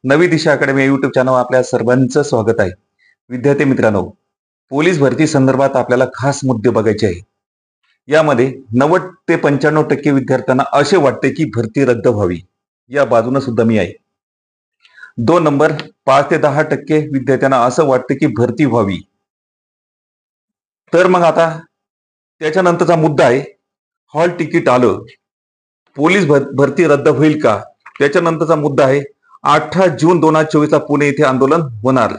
नवी दिशा अकॅडमी या YouTube channel आपल्या सर्वांचं स्वागत आहे. विद्यार्थी मित्रांनो, पोलीस भरती संदर्भात आपल्याला खास मुद्दे बघायचे आहे. यामध्ये 90 ते 95% विद्यार्थ्यांना असे वाटते की भरती रद्द व्हावी. या बाजूने सुद्धा मी आहे. 2 नंबर 5 ते 10% विद्यार्थ्यांना असं वाटते की भरती व्हावी. तर मग आता त्याच्यानंतरचा मुद्दा आहे, हॉल तिकीट आलं, पोलीस भरती रद्द होईल का? त्याच्यानंतरचा मुद्दा आहे, 18 जून 2024 ला पुणे येथे आंदोलन होणार.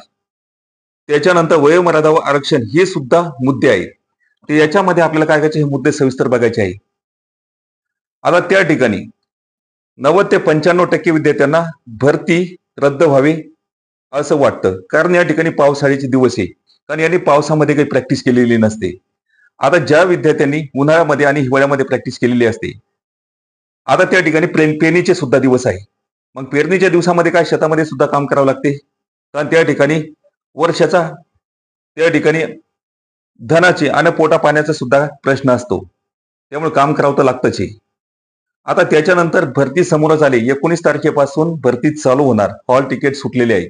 त्याच्यानंतर वयोमर्यादा व आरक्षण हे सुद्धा मुद्दे आहेत. तर याच्यामध्ये आपल्याला काय करायचे, हे मुद्दे सविस्तर बघायचे आहे. आता त्या ठिकाणी 90 ते 95% विद्यार्थ्यांना भरती रद्द व्हावी असं वाटतं. कारण या ठिकाणी पावसाळ्याचे दिवस आहे. कारण यांनी पावसामध्ये काही प्रॅक्टिस केलेली नसते. आता ज्या विद्यार्थ्यांनी उन्हाळ्यामध्ये आणि हिवाळ्यामध्ये प्रॅक्टिस केलेली असते, आता त्या ठिकाणी पेरणीचे सुद्धा दिवस आहे. मग पेरणीच्या दिवसामध्ये काय शेतामध्ये सुद्धा काम करावं लागते. कारण त्या ठिकाणी वर्षाचा त्या ठिकाणी धनाचे आणि पोटा पाण्याचा सुद्धा प्रश्न असतो. त्यामुळे काम करावं तर लागतच आहे. आता त्याच्यानंतर भरती समोरच आली. 19 तारखेपासून भरती चालू होणार. हॉल तिकीट सुटलेले आहे.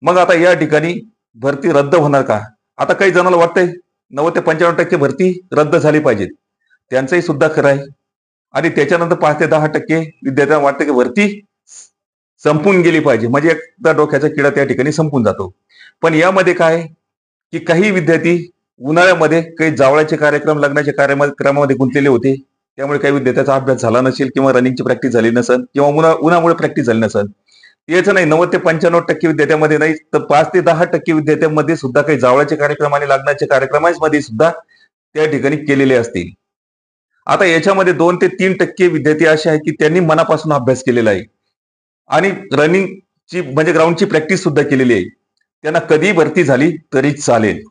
मग आता या ठिकाणी भरती रद्द होणार का? आता काही जणांना वाटतंय 90 ते 95% भरती रद्द झाली पाहिजे. त्यांचंही सुद्धा खरं आहे. आणि त्याच्यानंतर 5 ते 10% विद्यार्थ्यांना वाटतं की भरती संपून गेली पाहिजे. म्हणजे एकदा डोक्याचा किडा त्या ठिकाणी संपून जातो. पण यामध्ये काय की काही विद्यार्थी उन्हाळ्यामध्ये काही जावळाचे कार्यक्रम, लग्नाचे कार्यक्रमामध्ये गुंतलेले होते. त्यामुळे काही विद्यार्थ्यांचा अभ्यास झाला नसेल किंवा रनिंगची प्रॅक्टिस झाली नसेल किंवा उन्हामुळे प्रॅक्टिस झाली नसेल. याचं नाही, 90 ते 95% विद्यार्थ्यांमध्ये नाही, तर 5 ते 10% विद्यार्थ्यांमध्ये सुद्धा काही जावळाचे कार्यक्रम आणि लग्नाचे कार्यक्रमांमध्ये सुद्धा त्या ठिकाणी केलेले असतील. आता याच्यामध्ये 2 ते 3% विद्यार्थी असे आहेत की त्यांनी मनापासून अभ्यास केलेला आहे आणि रनिंगची म्हणजे ग्राउंडची प्रॅक्टिस सुद्धा केलेली आहे. त्यांना कधी भरती झाली तरी चालेल.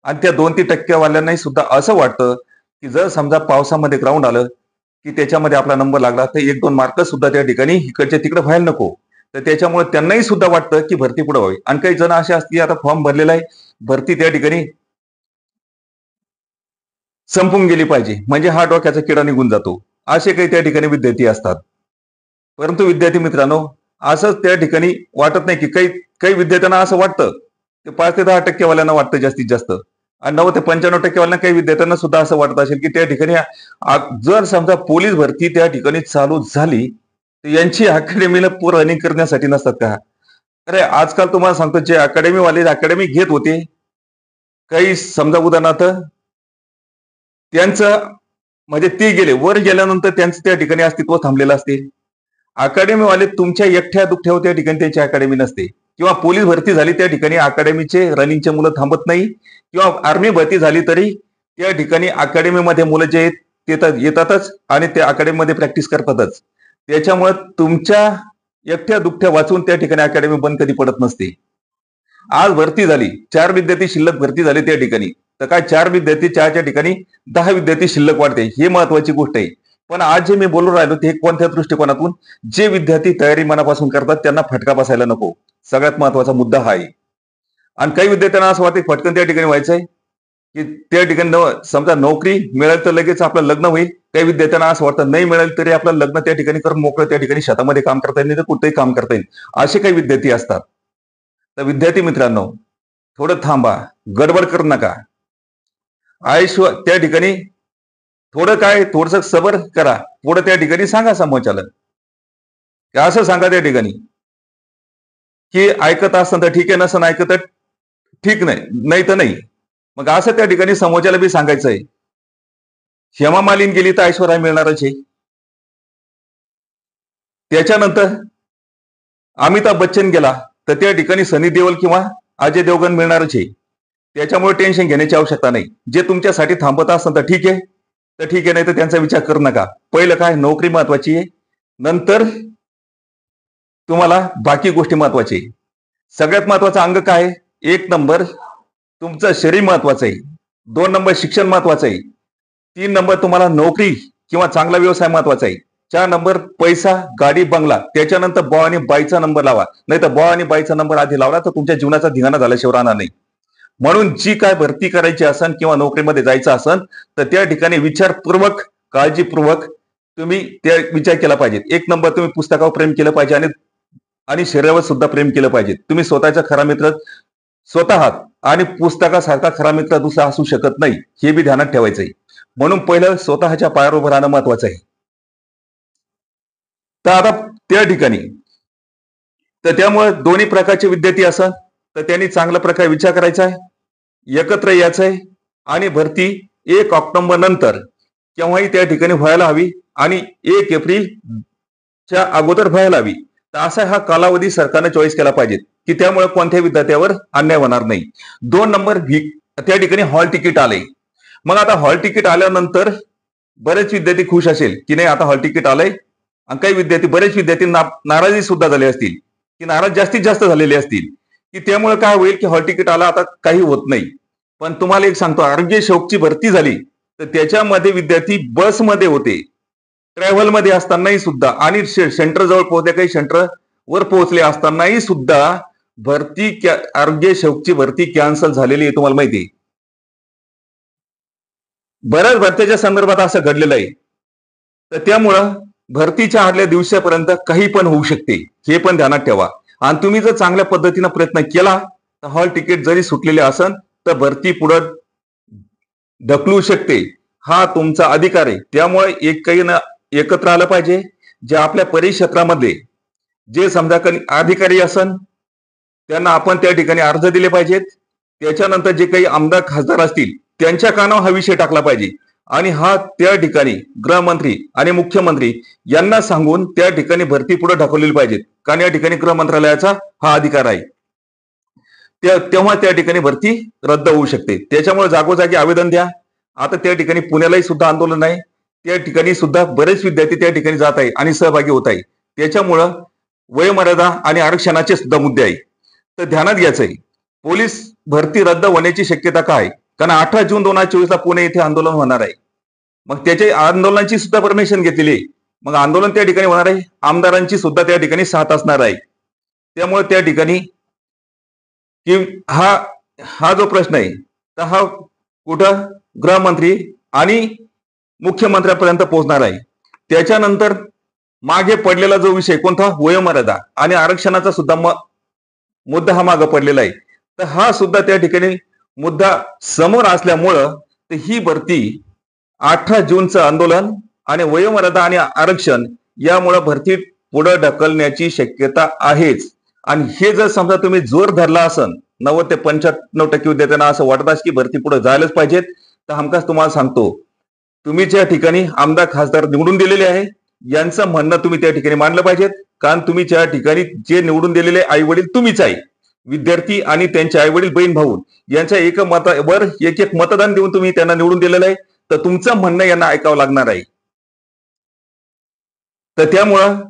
आणि त्या 2-3% वाल्यांनाही सुद्धा असं वाटतं की जर समजा पावसामध्ये ग्राउंड आलं की त्याच्यामध्ये आपला नंबर लागला तर 1-2 मार्क सुद्धा त्या ठिकाणी इकडच्या तिकडे व्हायला नको. तर त्याच्यामुळे त्यांनाही सुद्धा वाटतं की भरती पुढे व्हावी. आणि काही जण असे असतील, आता फॉर्म भरलेला आहे, भरती त्या ठिकाणी संपून गेली पाहिजे, म्हणजे हा डोक्याचा किडा निघून जातो. असे काही त्या ठिकाणी विद्यार्थी असतात. परंतु विद्यार्थी मित्रांनो, असं त्या ठिकाणी वाटत नाही की काही विद्यार्थ्यांना असं वाटतं. ते 5 ते 10% वाल्यांना वाटतं जास्तीत जास्त. आणि 90 ते 95% वाल्यांना, काही विद्यार्थ्यांना सुद्धा असं वाटत असेल की त्या ठिकाणी जर समजा पोलीस भरती त्या ठिकाणी चालू झाली तर यांची अकॅडमीला रनिंग करण्यासाठी नसतात का? अरे आजकाल तुम्हाला सांगतो, जे अकॅडमीवाले अकॅडमी घेत होते, काही समजा उदाहरणार्थ त्यांचं म्हणजे ते गेले, वर गेल्यानंतर त्यांचं त्या ठिकाणी अस्तित्व थांबलेलं असते. अकॅडमीवाले तुमच्या एकट्या दुःख्यावर त्या ठिकाणी त्यांची अकॅडमी नसते. किंवा पोलीस भरती झाली त्या ठिकाणी अकॅडमीचे रनिंगचे मुलं थांबत नाही. किंवा आर्मी भरती झाली तरी त्या ठिकाणी अकॅडमीमध्ये मुलं जे येतातच आणि त्या अकॅडमीमध्ये प्रॅक्टिस करतातच. त्याच्यामुळे तुमच्या एकट्या दुःख्या वाचून त्या ठिकाणी अकॅडमी बंद कधी पडत नसते. आज भरती झाली, 4 विद्यार्थी शिल्लक भरती झाले त्या ठिकाणी, तर काय 4 विद्यार्थी 4च्या ठिकाणी 10 विद्यार्थी शिल्लक वाढते, हे महत्वाची गोष्ट आहे. पण आज जे मी बोलून राहिलो ते कोणत्या दृष्टिकोनातून, जे विद्यार्थी तयारी मनापासून करतात त्यांना फटका बसायला नको. सगळ्यात महत्वाचा मुद्दा हा आहे. आणि काही विद्यार्थ्यांना असं वाटतं फटकन त्या ठिकाणी व्हायचंय की त्या ठिकाणी समजा नोकरी मिळेल तर लगेच आपलं लग्न होईल. काही विद्यार्थ्यांना असं वाटतं नाही मिळेल तरी आपलं लग्न त्या ठिकाणी करून मोकळं त्या ठिकाणी शेतामध्ये काम करता येईल, नाही तर कुठेही काम करता येईल. असे काही विद्यार्थी असतात. तर विद्यार्थी मित्रांनो, थोडं थांबा, गडबड करू नका. आयुष्य त्या ठिकाणी थोडस सबर करा. पुढे त्या ठिकाणी सांगा समोरच्याला, असं सांगा त्या ठिकाणी की ऐकत असतं तर ठीक आहे, नसं ऐकत तर ठीक नाही, नाही तर नाही. मग असं त्या ठिकाणी समोरच्याला बी सांगायचंय. हेमा मालिनी गेली तर ऐश्वर्या मिळणारच आहे. त्याच्यानंतर अमिताभ बच्चन गेला तर त्या ठिकाणी सनी देओल किंवा अजय देवगण मिळणारच आहे. त्याच्यामुळे टेन्शन घेण्याची आवश्यकता नाही. जे तुमच्यासाठी थांबत असतं तर ठीक आहे, नाही तर त्यांचा विचार करू नका. पहिलं काय, नोकरी महत्वाची आहे, नंतर तुम्हाला बाकी गोष्टी महत्वाची आहे. सगळ्यात महत्वाचा अंग काय? 1 नंबर तुमचं शरीर महत्वाचं आहे, 2 नंबर शिक्षण महत्वाचं आहे, 3 नंबर तुम्हाला नोकरी किंवा चांगला व्यवसाय महत्वाचा आहे, 4 नंबर पैसा, गाडी, बंगला. त्याच्यानंतर बॉ आणि बाईचा नंबर लावा. नाही तर बॉ आणि बाईचा नंबर आधी लावला तर तुमच्या जीवनाचा धिंगाणा झाल्याशिवाय राहणार नाही. म्हणून जी काय भरती करायची असन किंवा नोकरीमध्ये जायचं असन तर त्या ठिकाणी विचारपूर्वक, काळजीपूर्वक तुम्ही त्या विचार केला पाहिजे. 1 नंबर तुम्ही पुस्तकावर प्रेम केलं पाहिजे आणि आणि शरीरावर सुद्धा प्रेम केलं पाहिजे. तुम्ही स्वतःचा खरा मित्र स्वतः आहात आणि पुस्तकासारखा खरा मित्र दुसरा असू शकत नाही, हे बी ध्यानात ठेवायचंय. म्हणून पहिलं स्वतःच्या पायावर उभं राहणं महत्वाचं आहे. तर आता त्या ठिकाणी तर त्यामुळे दोन्ही प्रकारचे विद्यार्थी असतात, तर त्यांनी चांगल्या प्रकारे विचार करायचा आहे, एकत्र यायचं आहे आणि भरती 1 ऑक्टोबर नंतर केव्हाही त्या ठिकाणी व्हायला हवी आणि 1 एप्रिलच्या अगोदर व्हायला हवी. तर असा हा कालावधी सरकारने चॉईस केला पाहिजे की त्यामुळे कोणत्याही विद्यार्थ्यावर अन्याय होणार नाही. 2 नंबर त्या ठिकाणी हॉल तिकीट आले. मग आता हॉल तिकीट आल्यानंतर बरेच विद्यार्थी खुश असेल की नाही आता हॉल तिकीट आलंय, आणि काही विद्यार्थी बरेच विद्यार्थी नाराजी सुद्धा झाले असतील की नाराज जास्तीत जास्त झालेले असतील की त्यामुळे काय होईल की हॉल तिकीट आला आता काही होत नाही. पण तुम्हाला एक सांगतो, आरोग्य सेवकची भरती झाली तर त्याच्यामध्ये विद्यार्थी बसमध्ये होते, ट्रॅव्हलमध्ये असतानाही सुद्धा आणि सेंटर जवळ पोहोचले, काही सेंटर वर पोहोचले असतानाही सुद्धा आरोग्य सेवकची भरती कॅन्सल झालेली आहे. तुम्हाला माहिती आहे, बऱ्याच भरतीच्या संदर्भात असं घडलेलं आहे. तर त्यामुळं भरतीच्या आदल्या दिवसापर्यंत काही पण होऊ शकते, हे पण ध्यानात ठेवा. आणि तुम्ही जर चांगल्या पद्धतीनं प्रयत्न केला तर हॉल तिकीट जरी सुटलेले असेल तर भरती पुढे ढकलू शकते. हा तुमचा अधिकार आहे. त्यामुळे एकत्र आलं पाहिजे. जे आपल्या परिक्षेत्रामध्ये जे समजा अधिकारी असन त्यांना आपण त्या ठिकाणी अर्ज दिले पाहिजेत. त्याच्यानंतर जे काही आमदार खासदार असतील त्यांच्या कानावर हा विषय टाकला पाहिजे आणि हा त्या ठिकाणी गृहमंत्री आणि मुख्यमंत्री यांना सांगून त्या ठिकाणी भरती पुढे ढकललेली पाहिजे. कारण या ठिकाणी गृह मंत्रालयाचा हा अधिकार आहे. तेव्हा त्या ठिकाणी भरती रद्द होऊ शकते. त्याच्यामुळे जागोजागी आवेदन द्या. आता त्या ठिकाणी पुण्यालाही सुद्धा आंदोलन आहे, त्या ठिकाणी सुद्धा बरेच विद्यार्थी त्या ठिकाणी जात आहे आणि सहभागी होत आहे. त्याच्यामुळं वयोमर्यादा आणि आरक्षणाचे सुद्धा मुद्दे आहे. तर ध्यानात घ्यायचंय, पोलीस भरती रद्द होण्याची शक्यता काय? कारण 18 जून 2024 ला पुणे येथे आंदोलन होणार आहे. मग त्याच्या आंदोलनाची सुद्धा परमिशन घेतलेली आहे. मग आंदोलन त्या ठिकाणी होणार आहे, आमदारांची सुद्धा त्या ठिकाणी साथ असणार आहे. त्यामुळे त्या ठिकाणी की हा जो प्रश्न आहे तर हा कुठं गृहमंत्री आणि मुख्यमंत्र्यांपर्यंत पोहोचणार आहे. त्याच्यानंतर मागे पडलेला जो विषय कोणता, वयोमर्यादा आणि आरक्षणाचा सुद्धा मुद्दा हा मागे पडलेला आहे. तर हा सुद्धा त्या ठिकाणी मुद्दा समोर असल्यामुळं तर ही भरती 18 जूनचं आंदोलन आणि वयोमर्यादा आणि आरक्षण यामुळे भरती पुढे ढकलण्याची शक्यता आहेच. आणि हे जर समजा तुम्ही जोर धरला असन 90 ते 95% विद्यार्थ्यांना असं वाटत असेल की भरती पुढे जायलाच पाहिजेत, तर हमखास तुम्हाला सांगतो, तुम्ही ज्या ठिकाणी आमदार खासदार निवडून दिलेले आहे यांचं म्हणणं तुम्ही त्या ठिकाणी मांडलं पाहिजेत. कारण तुम्ही त्या ठिकाणी जे निवडून दिलेले आई वडील तुम्हीच आहे. विद्यार्थी आणि त्यांचे आई वडील बहीण भाऊ यांच्या एक मतावर एक मतदान देऊन तुम्ही त्यांना निवडून दिलेलं आहे. तर तुमचं म्हणणं यांना ऐकावं लागणार आहे. तर त्यामुळं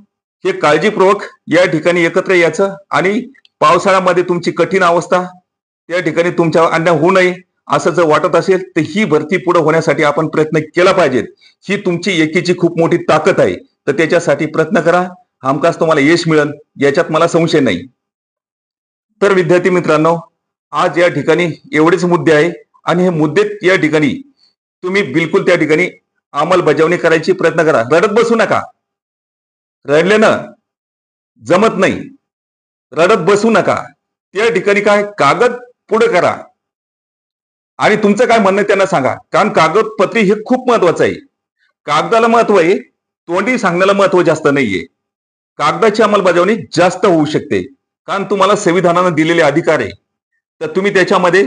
हे काळजीपूर्वक या ठिकाणी एकत्र यायचं आणि पावसाळ्यामध्ये तुमची कठीण अवस्था त्या ठिकाणी तुमच्या अन्याय होऊ नये असं जर वाटत असेल तर ही भरती पुढे होण्यासाठी आपण प्रयत्न केला पाहिजेत. ही तुमची एकीची खूप मोठी ताकद आहे. तर त्याच्यासाठी प्रयत्न करा, हमखास तुम्हाला यश मिळेल याच्यात मला संशय नाही. तर विद्यार्थी मित्रांनो, आज या ठिकाणी एवढेच मुद्दे आहे आणि हे मुद्दे या ठिकाणी तुम्ही बिलकुल त्या ठिकाणी अंमलबजावणी करायची प्रयत्न करा. रडत बसू नका. रडल्यानं जमत नाही, रडत बसू नका. त्या ठिकाणी काय कागद पुढे करा आणि तुमचं काय म्हणणं त्यांना सांगा. कारण कागदपत्री हे खूप महत्वाचं आहे. कागदाला महत्व आहे, तोंडी सांगण्याला महत्व जास्त नाहीये. कागदाची अंमलबजावणी जास्त होऊ शकते. कारण तुम्हाला संविधानानं दिलेले अधिकार आहे, तर तुम्ही त्याच्यामध्ये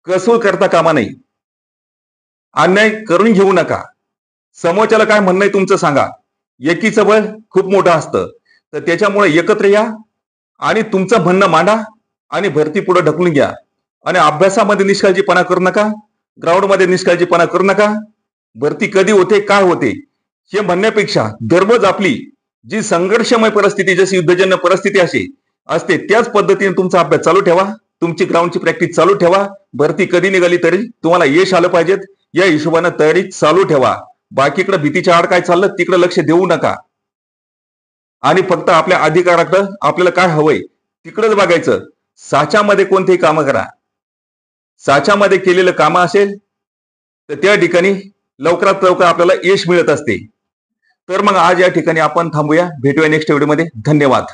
कसूर करता कामा नाही. अन्याय करून घेऊ नका. समोरच्याला काय म्हणणं आहे तुमचं सांगा. एकीचं बळ खूप मोठं असतं. तर त्याच्यामुळे एकत्र या आणि तुमचं म्हणणं मांडा आणि भरती पुढे ढकलून घ्या. आणि अभ्यासामध्ये निष्काळजीपणा करू नका, ग्राउंडमध्ये निष्काळजीपणा करू नका. भरती कधी होते, काय होते हे म्हणण्यापेक्षा दररोज आपली जी संघर्षमय परिस्थिती, जशी युद्धजन्य परिस्थिती असते त्याच पद्धतीने तुमचा अभ्यास चालू ठेवा, तुमची ग्राउंडची प्रॅक्टिस चालू ठेवा. भरती कधी निघाली तरी तुम्हाला यश आलं पाहिजेत या हिशोबाने तयारी चालू ठेवा. बाकीकडे भीतीच्या आड काय चाललं तिकडे लक्ष देऊ नका आणि फक्त आपल्या अधिकाराकडे आपल्याला काय हवंय तिकडेच बघायचं. साच्यामध्ये कोणतेही कामं करा. साच्यामध्ये केलेलं काम असेल तर त्या ठिकाणी लवकरात लवकर आपल्याला यश मिळत असते. तर मग आज या ठिकाणी आपण थांबूया. भेटूया नेक्स्ट व्हिडिओमध्ये. धन्यवाद.